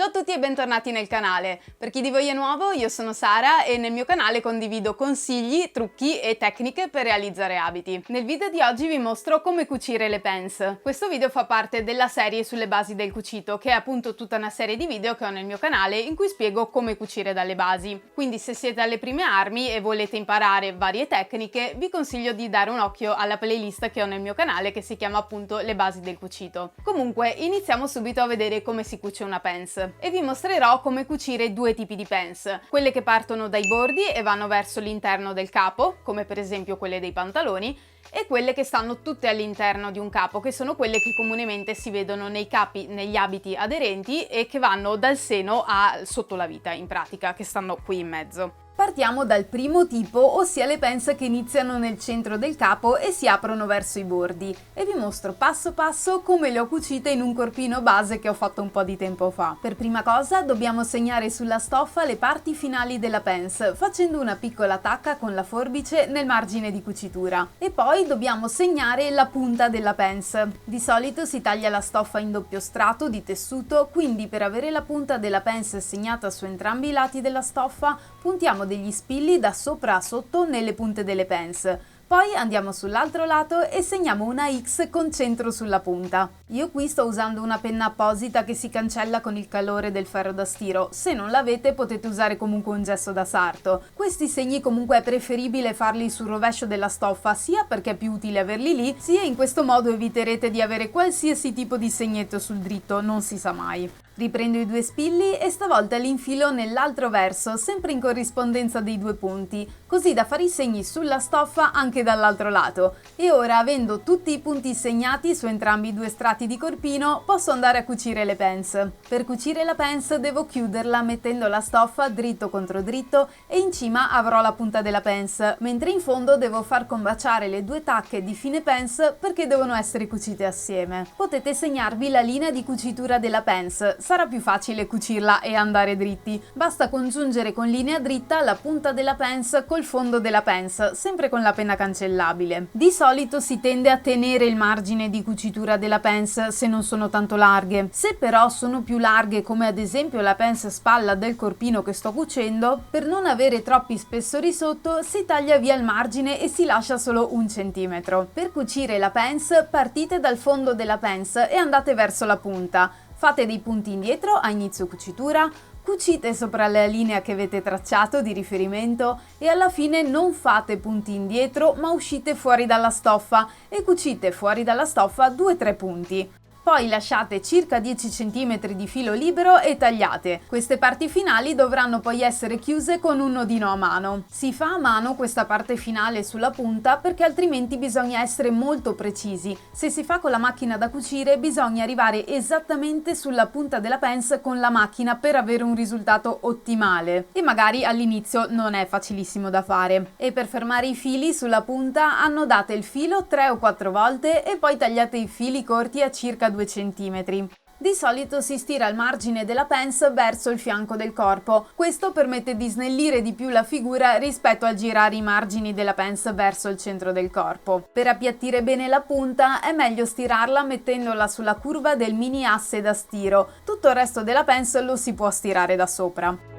Ciao a tutti e bentornati nel canale. Per chi di voi è nuovo, io sono Sara e nel mio canale condivido consigli, trucchi e tecniche per realizzare abiti. Nel video di oggi vi mostro come cucire le pens. Questo video fa parte della serie sulle basi del cucito, che è appunto tutta una serie di video che ho nel mio canale in cui spiego come cucire dalle basi. Quindi se siete alle prime armi e volete imparare varie tecniche, vi consiglio di dare un occhio alla playlist che ho nel mio canale che si chiama appunto le basi del cucito. Comunque iniziamo subito a vedere come si cuce una pens. E vi mostrerò come cucire due tipi di pens, quelle che partono dai bordi e vanno verso l'interno del capo, come per esempio quelle dei pantaloni, e quelle che stanno tutte all'interno di un capo, che sono quelle che comunemente si vedono nei capi, negli abiti aderenti e che vanno dal seno a sotto la vita, in pratica, che stanno qui in mezzo. Partiamo dal primo tipo, ossia le pens che iniziano nel centro del capo e si aprono verso i bordi, e vi mostro passo passo come le ho cucite in un corpino base che ho fatto un po' di tempo fa. Per prima cosa dobbiamo segnare sulla stoffa le parti finali della pens, facendo una piccola tacca con la forbice nel margine di cucitura, e poi dobbiamo segnare la punta della pens. Di solito si taglia la stoffa in doppio strato di tessuto, quindi per avere la punta della pens segnata su entrambi i lati della stoffa puntiamo degli spilli da sopra a sotto nelle punte delle pens. Poi andiamo sull'altro lato e segniamo una X con centro sulla punta. Io qui sto usando una penna apposita che si cancella con il calore del ferro da stiro. Se non l'avete potete usare comunque un gesso da sarto. Questi segni comunque è preferibile farli sul rovescio della stoffa, sia perché è più utile averli lì, sia in questo modo eviterete di avere qualsiasi tipo di segnetto sul dritto, non si sa mai. Riprendo i due spilli e stavolta li infilo nell'altro verso, sempre in corrispondenza dei due punti, così da fare i segni sulla stoffa anche dall'altro lato. E ora, avendo tutti i punti segnati su entrambi i due strati di corpino, posso andare a cucire le pens. Per cucire la pens devo chiuderla mettendo la stoffa dritto contro dritto e in cima avrò la punta della pens, mentre in fondo devo far combaciare le due tacche di fine pens perché devono essere cucite assieme. Potete segnarvi la linea di cucitura della pens. Sarà più facile cucirla e andare dritti. Basta congiungere con linea dritta la punta della pens col fondo della pens, sempre con la penna cancellabile. Di solito si tende a tenere il margine di cucitura della pens se non sono tanto larghe. Se però sono più larghe, come ad esempio la pens spalla del corpino che sto cucendo, per non avere troppi spessori sotto si taglia via il margine e si lascia solo 1 centimetro. Per cucire la pens partite dal fondo della pens e andate verso la punta. Fate dei punti indietro a inizio cucitura, cucite sopra la linea che avete tracciato di riferimento e alla fine non fate punti indietro ma uscite fuori dalla stoffa e cucite fuori dalla stoffa 2-3 punti. Poi lasciate circa 10 cm di filo libero e tagliate. Queste parti finali dovranno poi essere chiuse con un nodino a mano. Si fa a mano questa parte finale sulla punta perché altrimenti bisogna essere molto precisi. Se si fa con la macchina da cucire bisogna arrivare esattamente sulla punta della pens con la macchina per avere un risultato ottimale. E magari all'inizio non è facilissimo da fare. E per fermare i fili sulla punta annodate il filo 3 o 4 volte e poi tagliate i fili corti a circa 2 cm. Di solito si stira il margine della pens verso il fianco del corpo. Questo permette di snellire di più la figura rispetto a girare i margini della pens verso il centro del corpo. Per appiattire bene la punta è meglio stirarla mettendola sulla curva del mini asse da stiro. Tutto il resto della pens lo si può stirare da sopra.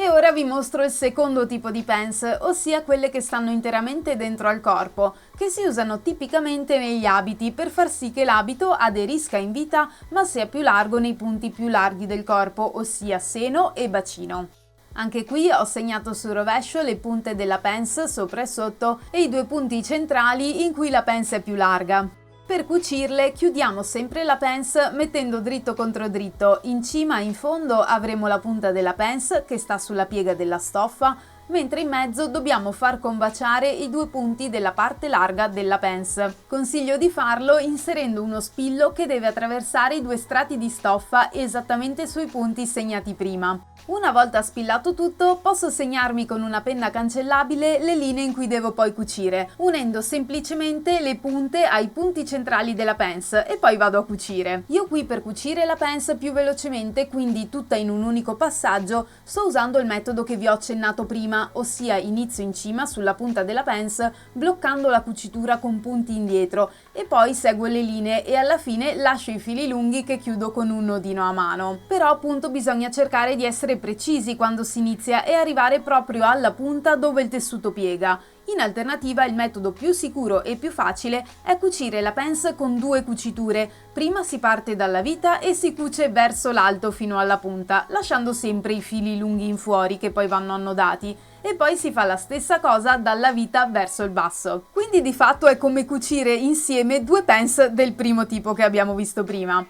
E ora vi mostro il secondo tipo di pens, ossia quelle che stanno interamente dentro al corpo, che si usano tipicamente negli abiti per far sì che l'abito aderisca in vita ma sia più largo nei punti più larghi del corpo, ossia seno e bacino. Anche qui ho segnato sul rovescio le punte della pens sopra e sotto e i due punti centrali in cui la pens è più larga. Per cucirle chiudiamo sempre la pens mettendo dritto contro dritto. In cima e in fondo avremo la punta della pens che sta sulla piega della stoffa, mentre in mezzo dobbiamo far combaciare i due punti della parte larga della pens. Consiglio di farlo inserendo uno spillo che deve attraversare i due strati di stoffa esattamente sui punti segnati prima. Una volta spillato tutto, posso segnarmi con una penna cancellabile le linee in cui devo poi cucire, unendo semplicemente le punte ai punti centrali della pens e poi vado a cucire. Io qui per cucire la pens più velocemente, quindi tutta in un unico passaggio, sto usando il metodo che vi ho accennato prima, cima, ossia inizio in cima sulla punta della pence bloccando la cucitura con punti indietro e poi seguo le linee e alla fine lascio i fili lunghi che chiudo con un nodino a mano. Però appunto bisogna cercare di essere precisi quando si inizia e arrivare proprio alla punta dove il tessuto piega. In alternativa il metodo più sicuro e più facile è cucire la pence con 2 cuciture. Prima si parte dalla vita e si cuce verso l'alto fino alla punta, lasciando sempre i fili lunghi in fuori che poi vanno annodati. E poi si fa la stessa cosa dalla vita verso il basso. Quindi di fatto è come cucire insieme 2 pence del primo tipo che abbiamo visto prima.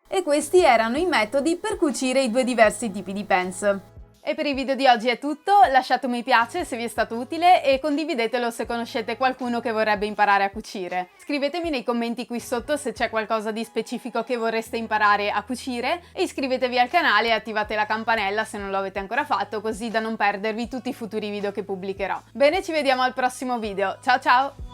E questi erano i metodi per cucire i 2 diversi tipi di pence. E per il video di oggi è tutto, lasciate un mi piace se vi è stato utile e condividetelo se conoscete qualcuno che vorrebbe imparare a cucire. Scrivetemi nei commenti qui sotto se c'è qualcosa di specifico che vorreste imparare a cucire e iscrivetevi al canale e attivate la campanella se non lo avete ancora fatto, così da non perdervi tutti i futuri video che pubblicherò. Bene, ci vediamo al prossimo video, ciao ciao!